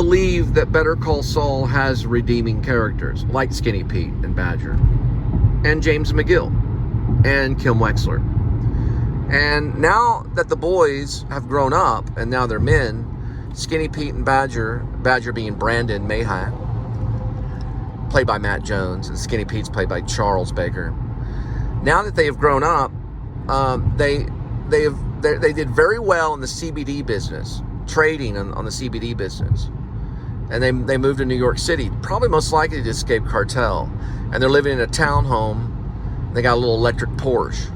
believe that Better Call Saul has redeeming characters like Skinny Pete and Badger and James McGill and Kim Wexler. And now that the boys have grown up and now they're men, Skinny Pete and Badger being Brandon Mayhew, played by Matt Jones, and Skinny Pete's played by Charles Baker. Now that they have grown up, they did very well in the CBD business, trading on the CBD business. And they moved to New York City, probably most likely to escape cartel. And they're living in a townhome. They got a little electric Porsche.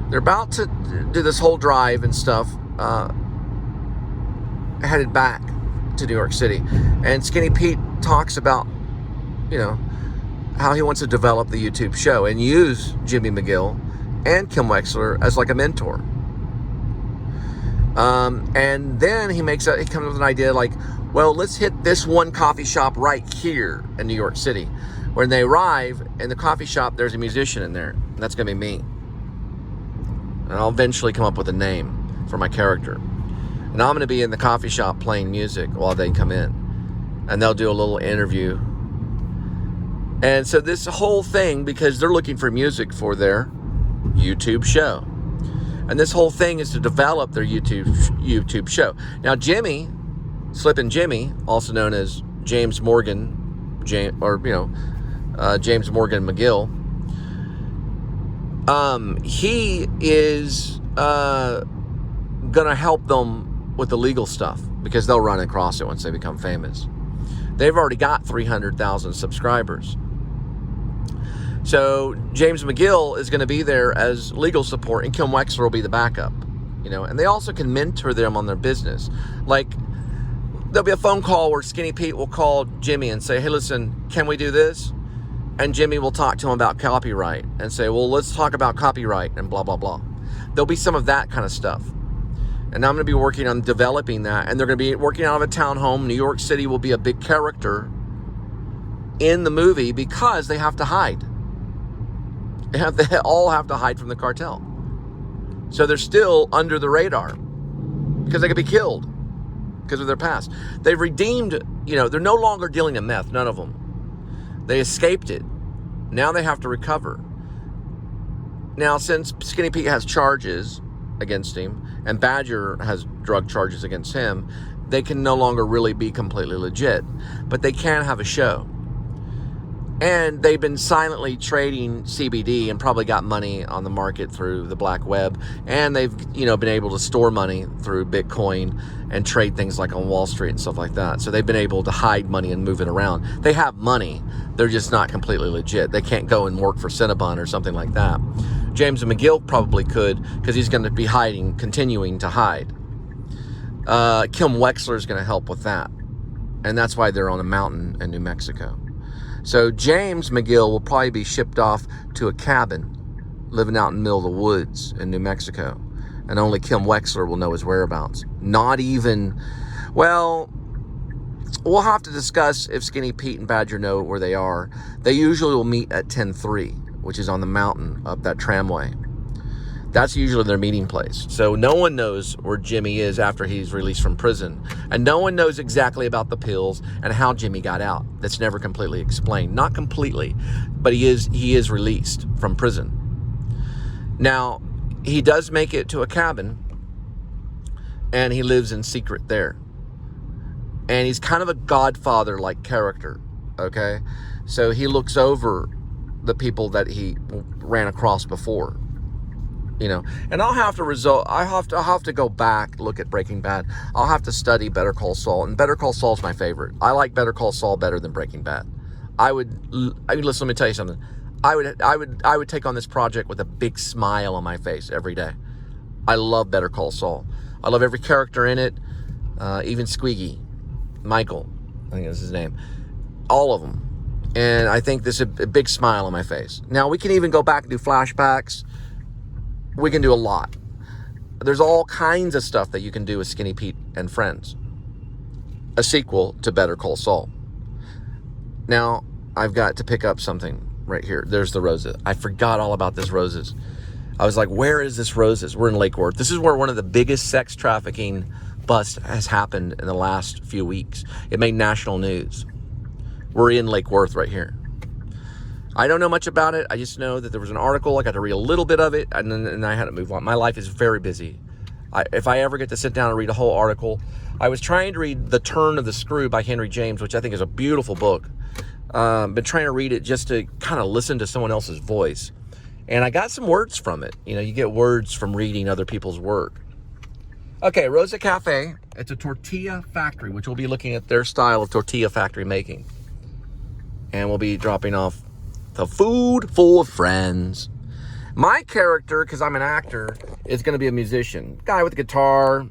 They're about to do this whole drive and stuff, headed back to New York City. And Skinny Pete talks about, how he wants to develop the YouTube show and use Jimmy McGill and Kim Wexler as like a mentor. And then he comes up with an idea like, well, let's hit this one coffee shop right here in New York City. When they arrive in the coffee shop, there's a musician in there, and that's going to be me. And I'll eventually come up with a name for my character. And I'm going to be in the coffee shop playing music while they come in. And they'll do a little interview. And so this whole thing, because they're looking for music for their YouTube show. And this whole thing is to develop their YouTube show. Now, Jimmy, Slippin' Jimmy, also known as James Morgan, James Morgan McGill, he is going to help them with the legal stuff because they'll run across it once they become famous. They've already got 300,000 subscribers. So James McGill is going to be there as legal support, and Kim Wexler will be the backup, and they also can mentor them on their business. Like, there'll be a phone call where Skinny Pete will call Jimmy and say, hey, listen, can we do this? And Jimmy will talk to him about copyright and say, well, let's talk about copyright and blah, blah, blah. There'll be some of that kind of stuff. And I'm going to be working on developing that. And they're going to be working out of a townhome. New York City will be a big character in the movie because they have to hide. They all have to hide from the cartel. So they're still under the radar because they could be killed because of their past. They've redeemed, they're no longer dealing in meth, none of them. They escaped it. Now they have to recover. Now, since Skinny Pete has charges against him and Badger has drug charges against him, they can no longer really be completely legit. But they can have a show. And they've been silently trading CBD and probably got money on the market through the black web. And they've, been able to store money through Bitcoin and trade things like on Wall Street and stuff like that. So they've been able to hide money and move it around. They have money. They're just not completely legit. They can't go and work for Cinnabon or something like that. James McGill probably could because he's going to be continuing to hide. Kim Wexler is going to help with that. And that's why they're on a mountain in New Mexico. So James McGill will probably be shipped off to a cabin living out in the middle of the woods in New Mexico. And only Kim Wexler will know his whereabouts. Not even, well, we'll have to discuss if Skinny Pete and Badger know where they are. They usually will meet at 10-3, which is on the mountain up that tramway. That's usually their meeting place. So no one knows where Jimmy is after he's released from prison. And no one knows exactly about the pills and how Jimmy got out. That's never completely explained. Not completely, but he is released from prison. Now, he does make it to a cabin, and he lives in secret there. And he's kind of a godfather-like character, okay? So he looks over the people that he ran across before. And I'll have to go back, look at Breaking Bad. I'll have to study Better Call Saul, and Better Call Saul's my favorite. I like Better Call Saul better than Breaking Bad. Listen, let me tell you something. I would take on this project with a big smile on my face every day. I love Better Call Saul. I love every character in it, even Squeaky, Michael, I think that's his name, all of them. And I think there's a big smile on my face. Now, we can even go back and do flashbacks. We can do a lot. There's all kinds of stuff that you can do with Skinny Pete and Friends. A sequel to Better Call Saul. Now, I've got to pick up something right here. There's the Rosa. I forgot all about this Roses. I was like, where is this Roses? We're in Lake Worth. This is where one of the biggest sex trafficking bust has happened in the last few weeks. It made national news. We're in Lake Worth right here. I don't know much about it. I just know that there was an article. I got to read a little bit of it, and then I had to move on. My life is very busy. If I ever get to sit down and read a whole article, I was trying to read The Turn of the Screw by Henry James, which I think is a beautiful book. Been trying to read it just to kind of listen to someone else's voice. And I got some words from it. You know, you get words from reading other people's work. Okay, Rosa Cafe. It's a tortilla factory, which we'll be looking at their style of tortilla factory making. And we'll be dropping off the food for friends. My character, because I'm an actor, is going to be a musician. Guy with a guitar.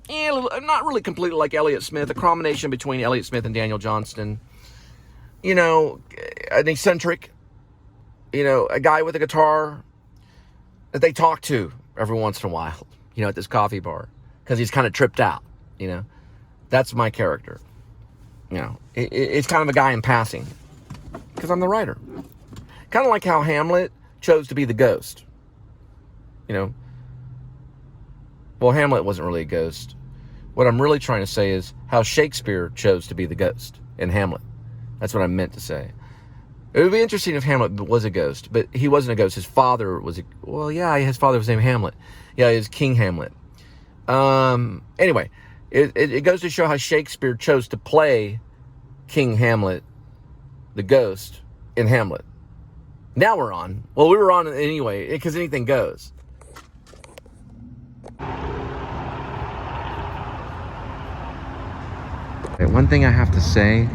Not really completely like Elliott Smith. A combination between Elliott Smith and Daniel Johnston. You know, an eccentric. You know, a guy with a guitar that they talk to every once in a while, you know, at this coffee bar, because he's kind of tripped out, you know. That's my character. You know, it's kind of a guy in passing, because I'm the writer. Kind of like how Hamlet chose to be the ghost, you know. Well, Hamlet wasn't really a ghost. What I'm really trying to say is how Shakespeare chose to be the ghost in Hamlet. That's what I meant to say. It would be interesting if Hamlet was a ghost, but he wasn't a ghost. His father was well, yeah, his father was named Hamlet. Yeah, he was King Hamlet. Anyway, it goes to show how Shakespeare chose to play King Hamlet, the ghost, in Hamlet. Now we're on. Well, we were on anyway, because anything goes. Okay, one thing I have to say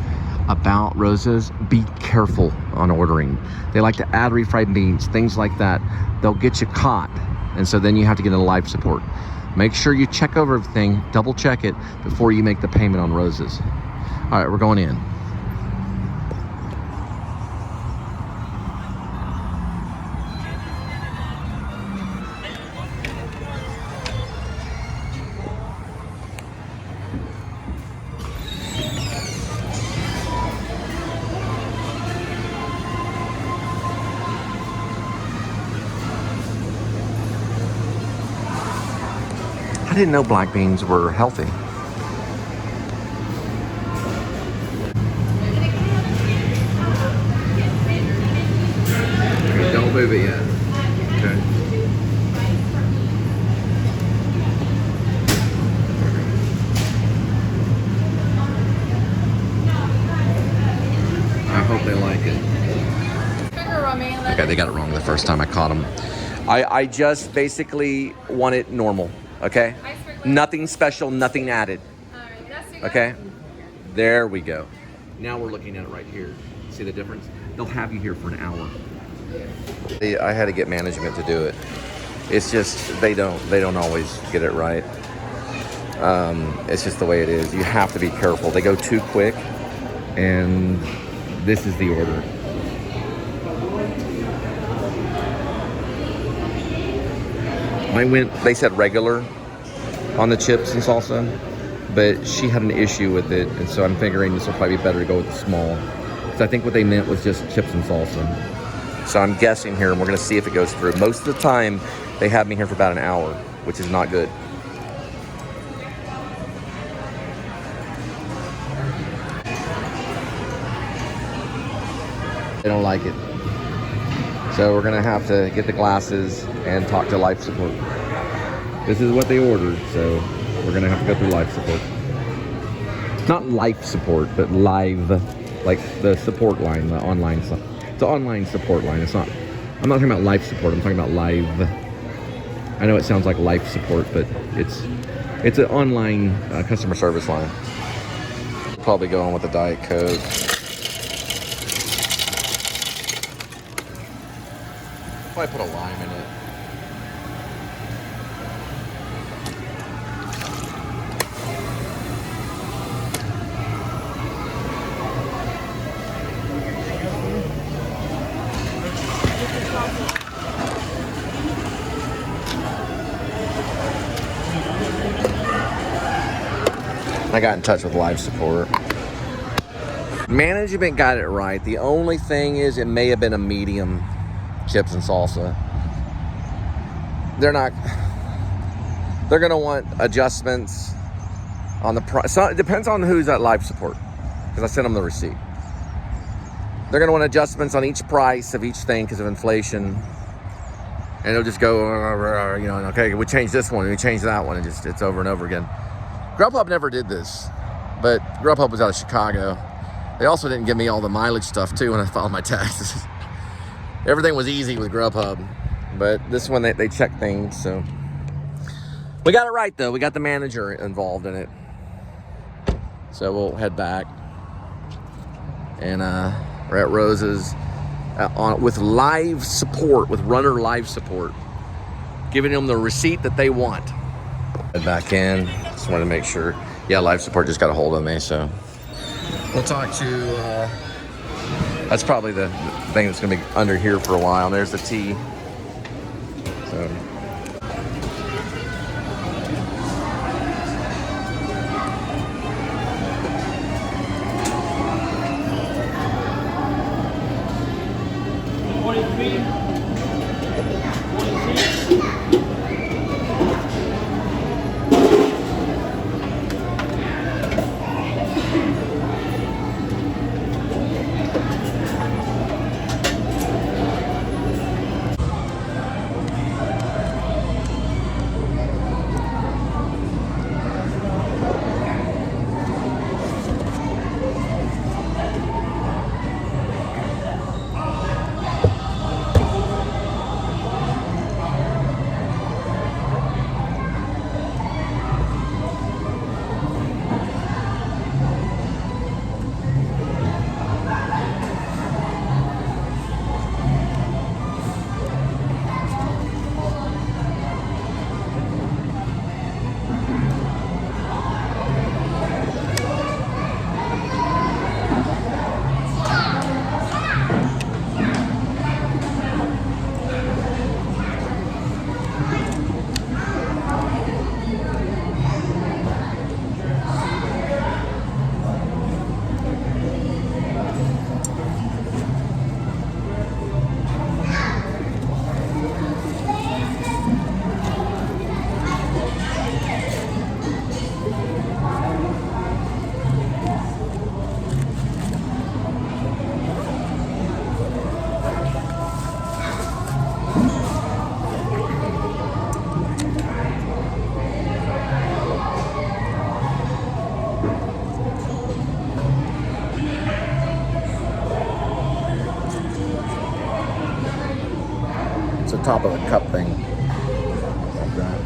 about Rosa's, be careful on ordering. They like to add refried beans, things like that. They'll get you caught, and so then you have to get into life support. Make sure you check over everything, double check it before you make the payment on Rosa's. All right, we're going in. I didn't know black beans were healthy. Okay, don't move it yet. Okay. I hope they like it. Okay, they got it wrong the first time I caught them. I just basically want it normal. Okay? Nothing special, nothing added. Okay? There we go. Now we're looking at it right here. See the difference? They'll have you here for an hour. I had to get management to do it. It's just, they don't always get it right. It's just the way it is. You have to be careful. They go too quick, and this is the order. They said regular on the chips and salsa, but she had an issue with it, and so I'm figuring this will probably be better to go with the small, because I think what they meant was just chips and salsa. So I'm guessing here, and we're going to see if it goes through. Most of the time, they have me here for about an hour, which is not good. They don't like it. So we're gonna have to get the glasses and talk to life support. This is what they ordered, so we're gonna have to go through life support. Not life support, but live, like the support line, the online stuff. It's an online support line. It's not, I'm not talking about life support, I'm talking about live. I know it sounds like life support, but it's an online customer service line. Probably going with the Diet Coke. I put a lime in it. I got in touch with life support. Management got it right. The only thing is it may have been a medium chips and salsa. They're gonna want adjustments. on the price. So it depends on who's at live support, because I sent them the receipt. They're going to want adjustments on each price of each thing because of inflation. And it'll just go, you know, okay, we change this one, we change that one, and it's over and over again. Grubhub never did this, but Grubhub was out of Chicago. They also didn't give me all the mileage stuff, too, when I filed my taxes. Everything was easy with Grubhub, but this one, they check things, so. We got it right, though. We got the manager involved in it. So we'll head back. And we're at Rosa's with live support, with runner live support, giving them the receipt that they want. Head back in. Just wanted to make sure. Yeah, live support just got a hold of me, so we'll talk to. That's probably the thing that's going to be under here for a while. And there's the T. So. It's the top of the cup thing. Like that.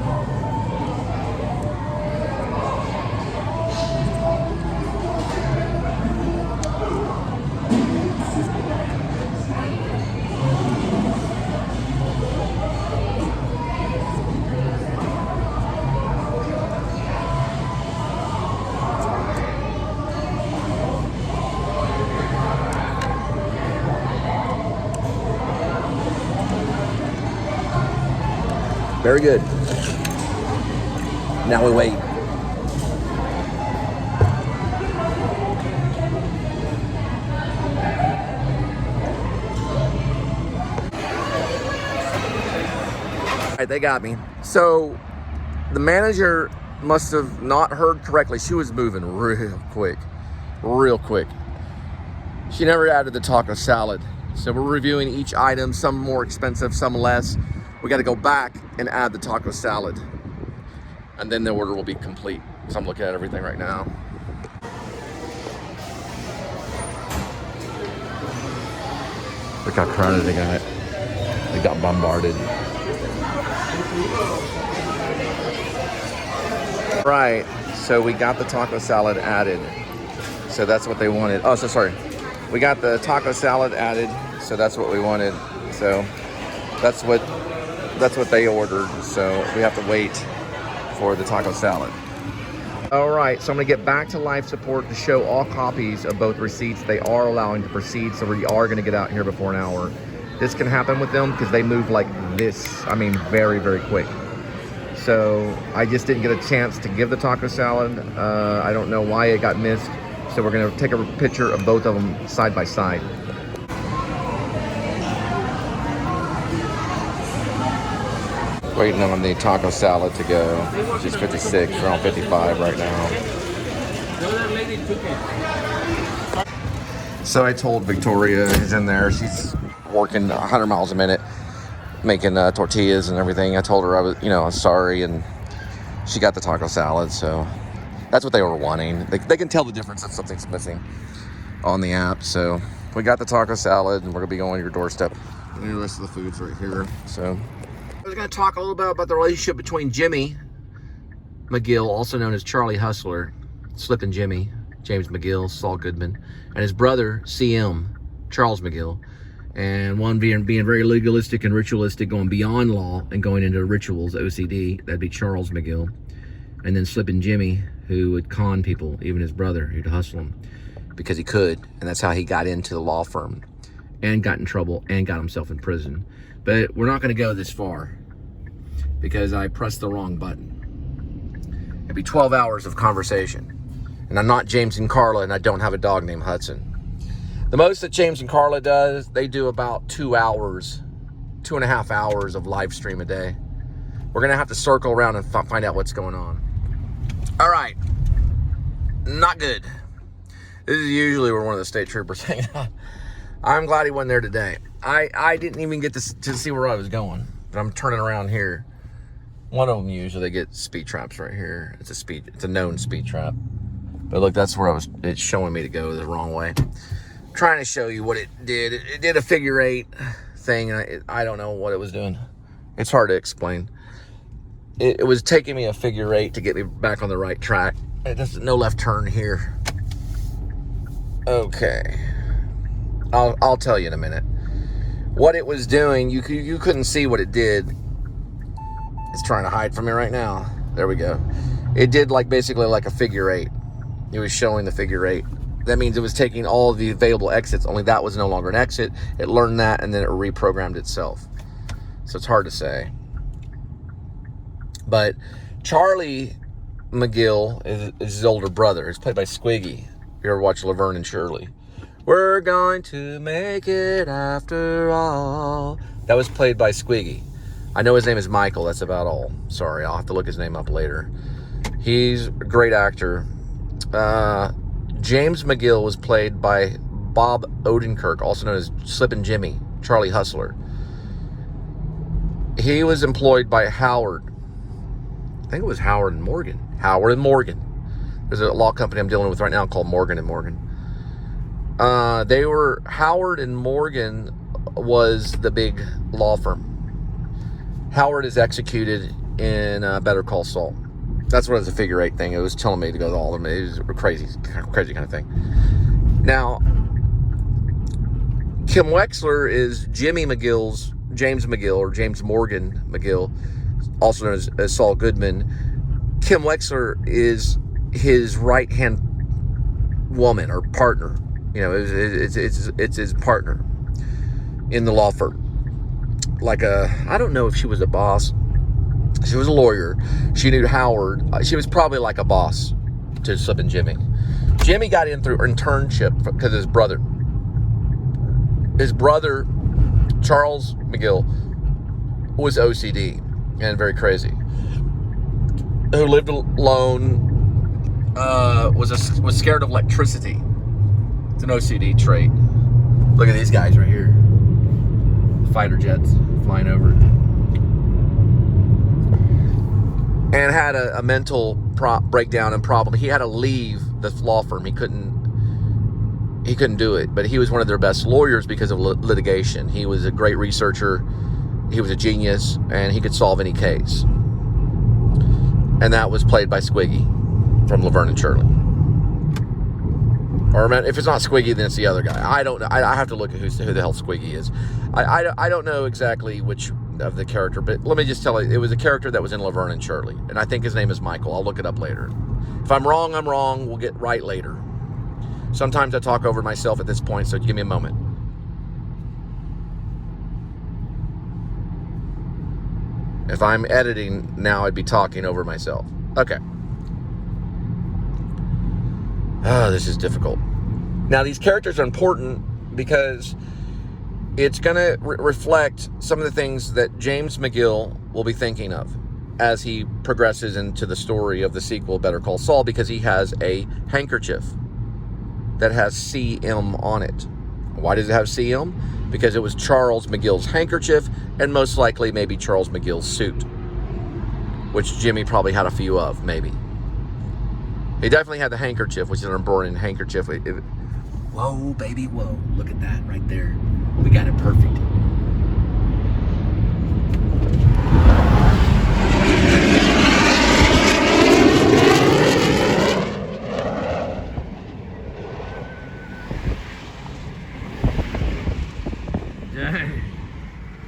Very good. Now we wait. All right, they got me. So the manager must have not heard correctly. She was moving real quick, real quick. She never added the taco salad. So we're reviewing each item, some more expensive, some less. We got to go back and add the taco salad, and then the order will be complete. So I'm looking at everything right now. Look how crowded they got. They got bombarded. Right, so we got the taco salad added. So that's what they wanted. Oh, so sorry. We got the taco salad added, so that's what we wanted. So that's what they ordered, so we have to wait for the taco salad. All right, so I'm gonna get back to live support to show all copies of both receipts. They are allowing to proceed, so we are gonna get out here before an hour. This can happen with them because they move like this. I mean, very, very quick. So I just didn't get a chance to give the taco salad. I don't know why it got missed. So we're gonna take a picture of both of them side by side. Waiting on the taco salad to go, which is 56. We're on 55 right now. other lady took it. So I told Victoria, who's in there, she's working 100 miles a minute, making tortillas and everything. I told her I was, I'm sorry, and she got the taco salad, so that's what they were wanting. They can tell the difference if something's missing on the app. So we got the taco salad, and we're gonna be going to your doorstep. And the rest of the food's right here. So I was gonna talk a little bit about the relationship between Jimmy McGill, also known as Charlie Hustler, Slippin' Jimmy, James McGill, Saul Goodman, and his brother, CM, Charles McGill. And one being very legalistic and ritualistic, going beyond law and going into rituals, OCD, that'd be Charles McGill. And then Slippin' Jimmy, who would con people, even his brother, who'd hustle him because he could. And that's how he got into the law firm and got in trouble and got himself in prison. But we're not going to go this far because I pressed the wrong button. It'd be 12 hours of conversation. And I'm not James and Carla, and I don't have a dog named Hudson. The most that James and Carla does, they do about 2 hours, 2.5 hours of live stream a day. We're going to have to circle around and find out what's going on. All right. Not good. This is usually where one of the state troopers hang out. I'm glad he wasn't there today. I didn't even get to see where I was going. But I'm turning around here. One of them usually, they get speed traps right here. It's a known speed trap. But look, that's where it's showing me to go the wrong way. I'm trying to show you what it did. It did a figure 8 thing, and I don't know what it was doing. It's hard to explain. It was taking me a figure 8 to get me back on the right track. There's no left turn here. Okay. I'll tell you in a minute. What it was doing, you couldn't see what it did. It's trying to hide from me right now. There we go. It did basically like a figure 8. It was showing the figure 8. That means it was taking all of the available exits, only that was no longer an exit. It learned that, and then it reprogrammed itself. So it's hard to say. But Charlie McGill is his older brother. He's played by Squiggy. If you ever watch Laverne and Shirley. We're going to make it after all. That was played by Squiggy. I know his name is Michael. That's about all. Sorry, I'll have to look his name up later. He's a great actor. James McGill was played by Bob Odenkirk, also known as Slippin' Jimmy, Charlie Hustler. He was employed by Howard. I think it was Howard and Morgan. Howard and Morgan. There's a law company I'm dealing with right now called Morgan and Morgan. Howard and Morgan was the big law firm. Howard is executed in Better Call Saul. That's what it was, a figure 8 thing. It was telling me to go to all of them. It was a crazy kind of thing. Now, Kim Wexler is James McGill, or James Morgan McGill, also known as Saul Goodman. Kim Wexler is his right-hand woman or partner. It's his partner in the law firm. I don't know if she was a boss. She was a lawyer. She knew Howard. She was probably like a boss to Slippin' Jimmy. Jimmy got in through internship because his brother, Charles McGill, was OCD and very crazy. Who lived alone, was scared of electricity. It's an OCD trait. Look at these guys right here. Fighter jets flying over. And had a mental breakdown and problem. He had to leave the law firm. He couldn't do it. But he was one of their best lawyers because of litigation. He was a great researcher. He was a genius, and he could solve any case. And that was played by Squiggy from Laverne and Shirley. Or if it's not Squiggy, then it's the other guy. I don't know. I have to look at who the hell Squiggy is. I don't know exactly which of the character, but let me just tell you, it was a character that was in Laverne and Shirley, and I think his name is Michael. I'll look it up later. If I'm wrong, I'm wrong. We'll get right later. Sometimes I talk over myself at this point, so give me a moment. If I'm editing now, I'd be talking over myself. Okay. This is difficult. Now, these characters are important because it's going to reflect some of the things that James McGill will be thinking of. as he progresses into the story of the sequel, Better Call Saul, because he has a handkerchief that has CM on it. Why does it have CM? Because it was Charles McGill's handkerchief, and most likely maybe Charles McGill's suit, which Jimmy probably had a few of, maybe. He definitely had the handkerchief, which is an embroidered handkerchief. Whoa, baby, whoa. Look at that right there. We got it perfect.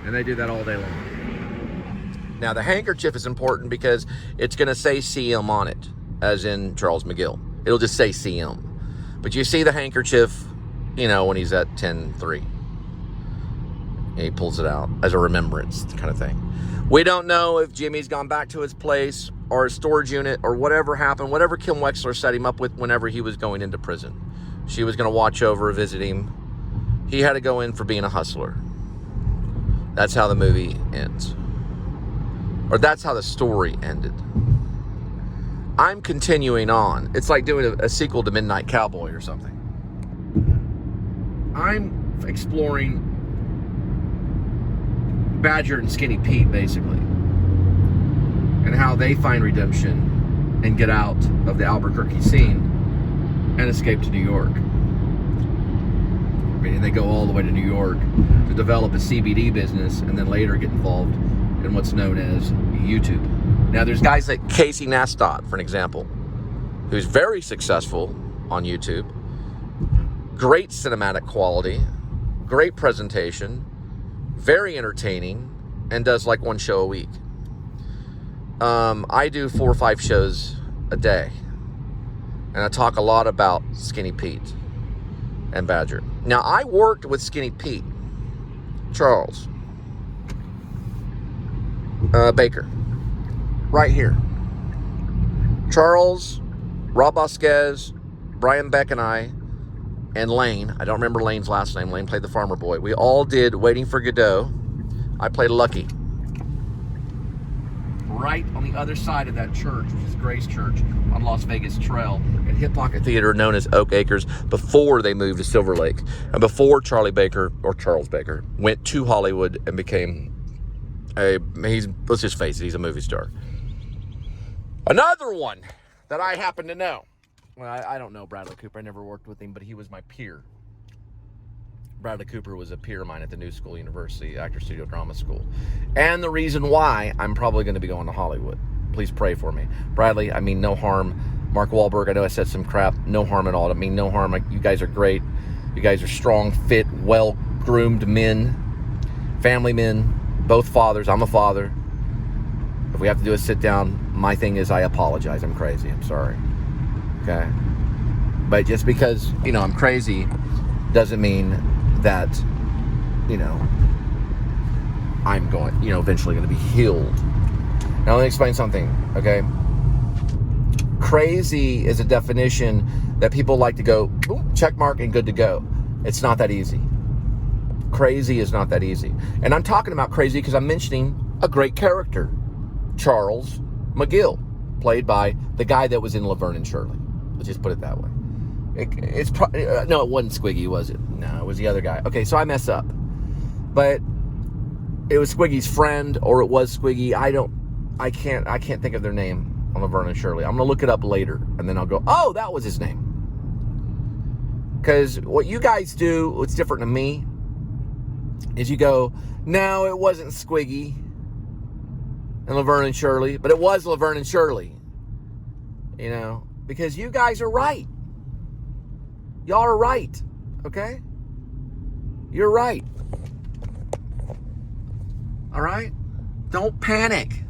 And they do that all day long. Now, the handkerchief is important because it's going to say CM on it, as in Charles McGill. It'll just say CM. But you see the handkerchief, you know, when he's at 10-3. He pulls it out as a remembrance kind of thing. We don't know if Jimmy's gone back to his place or his storage unit or whatever happened, whatever Kim Wexler set him up with whenever he was going into prison. She was going to watch over, visit him. He had to go in for being a hustler. That's how the movie ends. Or that's how the story ended. I'm continuing on. It's like doing a sequel to Midnight Cowboy or something. I'm exploring Badger and Skinny Pete, basically, and how they find redemption and get out of the Albuquerque scene and escape to New York. And they go all the way to New York to develop a CBD business and then later get involved in what's known as YouTube. Now, there's guys like Casey Neistat, for an example, who's very successful on YouTube. Great cinematic quality, great presentation, very entertaining, and does like one show a week. I do 4 or 5 shows a day, and I talk a lot about Skinny Pete and Badger. Now, I worked with Skinny Pete, Charles Baker, right here. Charles, Rob Vasquez, Brian Beck, and I, and Lane. I don't remember Lane's last name. Lane played the farmer boy. We all did Waiting for Godot. I played Lucky. Right on the other side of that church, which is Grace Church on Las Vegas Trail, at Hip Pocket Theater, known as Oak Acres, before they moved to Silver Lake, and before Charlie Baker, or Charles Baker, went to Hollywood and became let's just face it, he's a movie star. Another one that I happen to know. Well, I don't know Bradley Cooper. I never worked with him, but he was my peer. Bradley Cooper was a peer of mine at the New School University, Actor Studio Drama School. And the reason why I'm probably going to be going to Hollywood. Please pray for me. Bradley, I mean no harm. Mark Wahlberg, I know I said some crap. No harm at all. I mean no harm. You guys are great. You guys are strong, fit, well-groomed men. Family men. Both fathers. I'm a father. If we have to do a sit-down, my thing is I apologize. I'm crazy. I'm sorry. Okay? But just because, I'm crazy doesn't mean that, I'm going, eventually going to be healed. Now, let me explain something, okay? Crazy is a definition that people like to go, check mark and good to go. It's not that easy. Crazy is not that easy. And I'm talking about crazy because I'm mentioning a great character, Charles McGill, played by the guy that was in Laverne and Shirley. Let's just put it that way. No, it wasn't Squiggy, was it? No, it was the other guy. Okay, so I mess up. But it was Squiggy's friend, or it was Squiggy. I can't think of their name on Laverne and Shirley. I'm going to look it up later, and then I'll go, oh, that was his name. Because what you guys do, what's different to me, is you go, no, it wasn't Squiggy and Laverne and Shirley, but it was Laverne and Shirley. Because you guys are right. Y'all are right, okay? You're right. All right? Don't panic.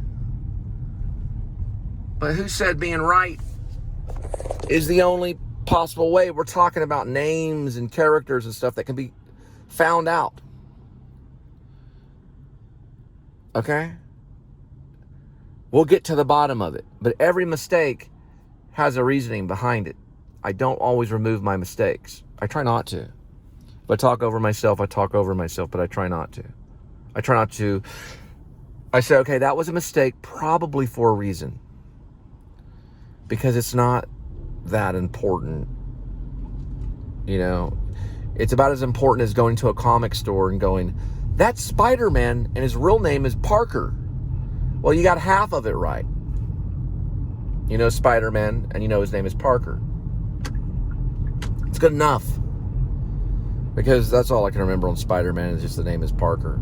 But who said being right is the only possible way? We're talking about names and characters and stuff that can be found out. Okay? We'll get to the bottom of it. But every mistake has a reasoning behind it. I don't always remove my mistakes. I try not to. If I talk over myself, but I try not to. I try not to I said, okay, that was a mistake, probably for a reason. Because it's not that important. You know, it's about as important as going to a comic store and going, that's Spider-Man and his real name is Parker. Well, you got half of it right. You know Spider-Man and you know his name is Parker. It's good enough. Because that's all I can remember on Spider-Man is just the name is Parker.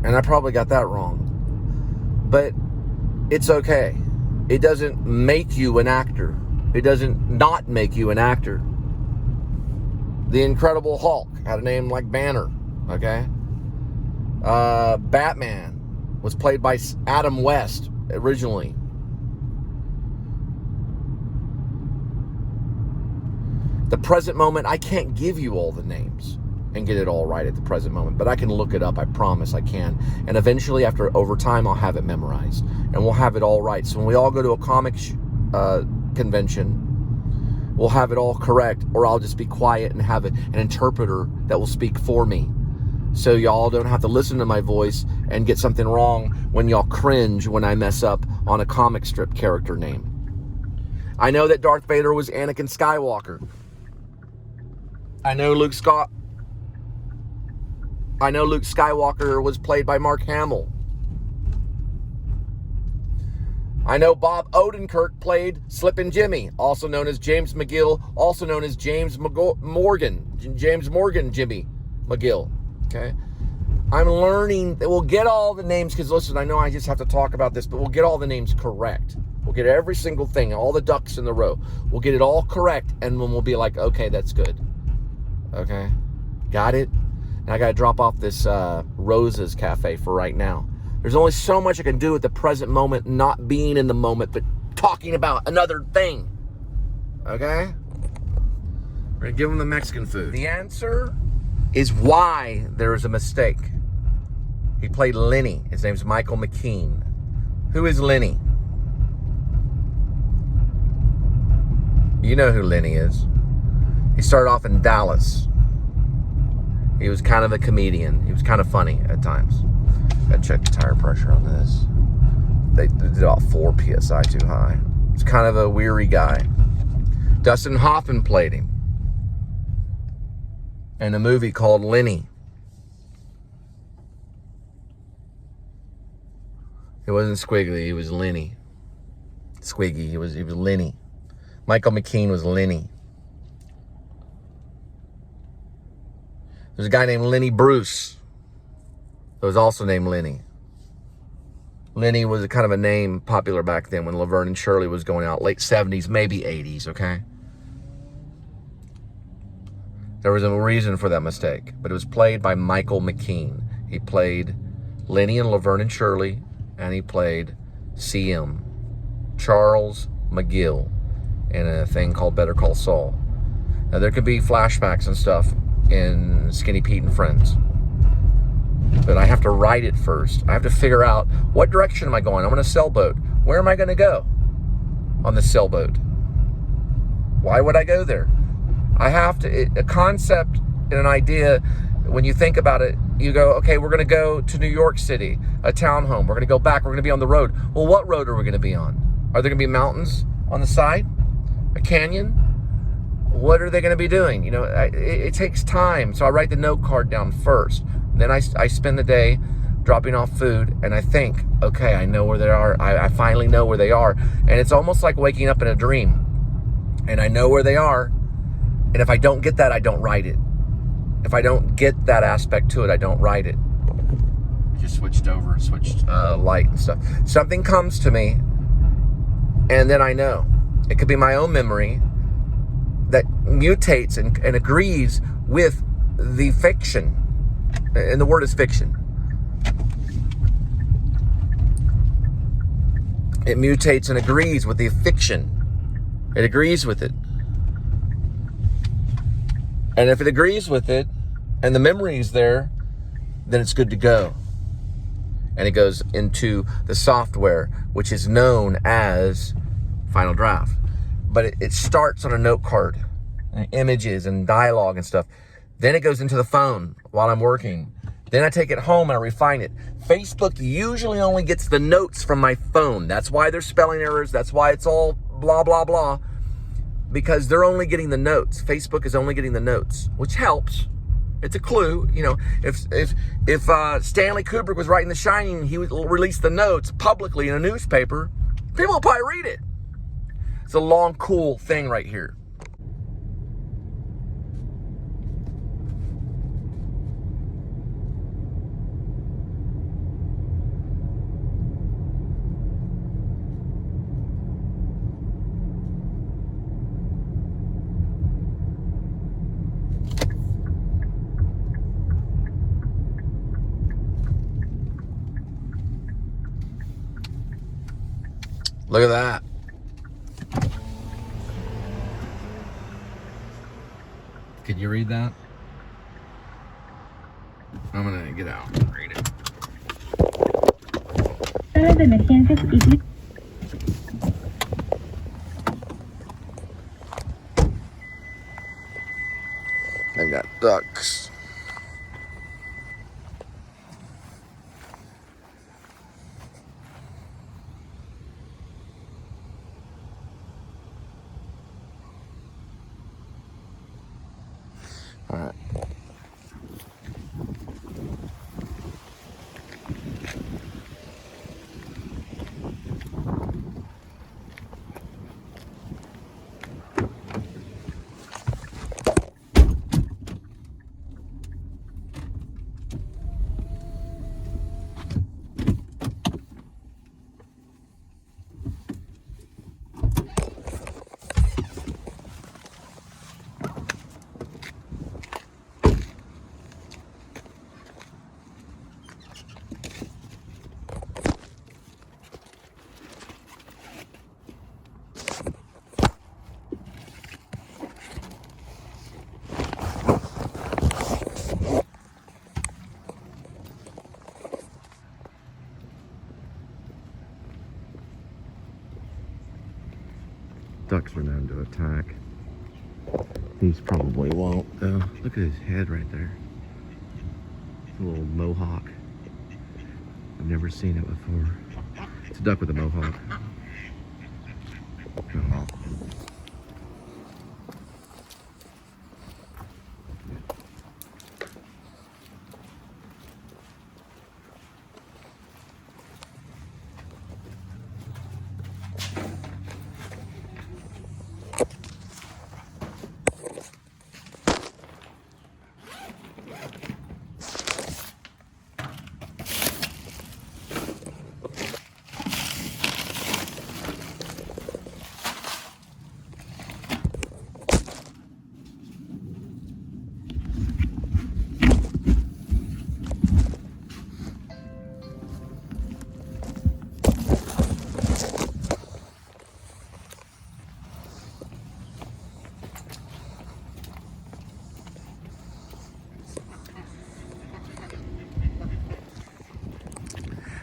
And I probably got that wrong. But it's okay. It doesn't make you an actor. It doesn't not make you an actor. The Incredible Hulk had a name like Banner, okay? Batman was played by Adam West originally. The present moment, I can't give you all the names and get it all right at the present moment, but I can look it up. I promise I can. And eventually, over time, I'll have it memorized and we'll have it all right. So when we all go to a comic convention, we'll have it all correct, or I'll just be quiet and have an interpreter that will speak for me. So y'all don't have to listen to my voice and get something wrong when y'all cringe when I mess up on a comic strip character name. I know that Darth Vader was Anakin Skywalker. I know Luke Skywalker was played by Mark Hamill. I know Bob Odenkirk played Slippin' Jimmy, also known as James McGill, also known as James Morgan Jimmy McGill. Okay, I'm learning that we'll get all the names, because listen, I know I just have to talk about this, but we'll get all the names correct. We'll get every single thing, all the ducks in the row. We'll get it all correct, and then we'll be like, okay, that's good. Okay, got it? And I got to drop off this Rosa's Cafe for right now. There's only so much I can do at the present moment, not being in the moment, but talking about another thing. Okay? We're going to give them the Mexican food. The answer is why there is a mistake. He played Lenny. His name's Michael McKean. Who is Lenny? You know who Lenny is. He started off in Dallas. He was kind of a comedian. He was kind of funny at times. Gotta check the tire pressure on this. They did about 4 PSI too high. He's kind of a weary guy. Dustin Hoffman played him in a movie called Lenny. It wasn't Squiggly, he was Lenny. Squiggy, he was Lenny. Michael McKean was Lenny. There's a guy named Lenny Bruce that was also named Lenny. Lenny was a kind of a name popular back then when Laverne and Shirley was going out, late 70s, maybe 80s, okay? There was a reason for that mistake, but it was played by Michael McKean. He played Lenny in Laverne and Shirley, and he played CM, Charles McGill, in a thing called Better Call Saul. Now, there could be flashbacks and stuff in Skinny Pete and Friends, but I have to write it first. I have to figure out, what direction am I going? I'm on a sailboat. Where am I going to go on the sailboat? Why would I go there? I have to, a concept and an idea, when you think about it, you go, okay, we're going to go to New York City, a townhome. We're going to go back. We're going to be on the road. Well, what road are we going to be on? Are there going to be mountains on the side? A canyon? What are they going to be doing? You know, it takes time. So I write the note card down first. Then I spend the day dropping off food, and I think, okay, I know where they are. I finally know where they are. And it's almost like waking up in a dream. And I know where they are. And if I don't get that, I don't write it. If I don't get that aspect to it, I don't write it. Just switched light and stuff. Something comes to me, and then I know. It could be my own memory that mutates and agrees with the fiction. And the word is fiction. It mutates and agrees with the fiction. It agrees with it. And if it agrees with it, and the memory is there, then it's good to go. And it goes into the software, which is known as Final Draft. But it starts on a note card, and images and dialogue and stuff. Then it goes into the phone while I'm working. Then I take it home and I refine it. Facebook usually only gets the notes from my phone. That's why there's spelling errors. That's why it's all blah, blah, blah. Because they're only getting the notes. Facebook is only getting the notes, which helps. It's a clue. You know, if Stanley Kubrick was writing The Shining, he would release the notes publicly in a newspaper. People will probably read it. It's a long, cool thing right here. Look at that. Can you read that? I'm gonna get out and read it. They've got ducks. All right. Ducks are known to attack. These probably won't, though. Look at his head right there. It's a little mohawk. I've never seen it before. It's a duck with a mohawk. Oh.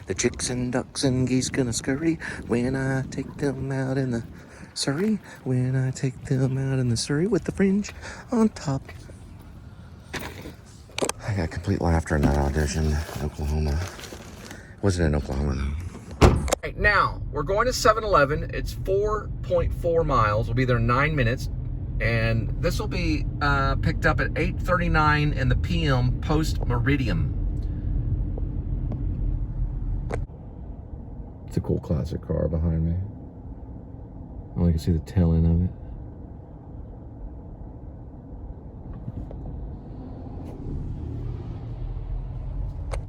The chicks and ducks and geese gonna scurry when I take them out in the Surrey. When I take them out in the Surrey with the fringe on top. I got complete laughter in that audition in Oklahoma. Wasn't in Oklahoma though. Right, now, we're going to 7-Eleven. It's 4.4 miles. We'll be there 9 minutes. And this will be picked up at 8:39 in the PM post-meridian. It's a cool classic car behind me. I only can see the tail end of it.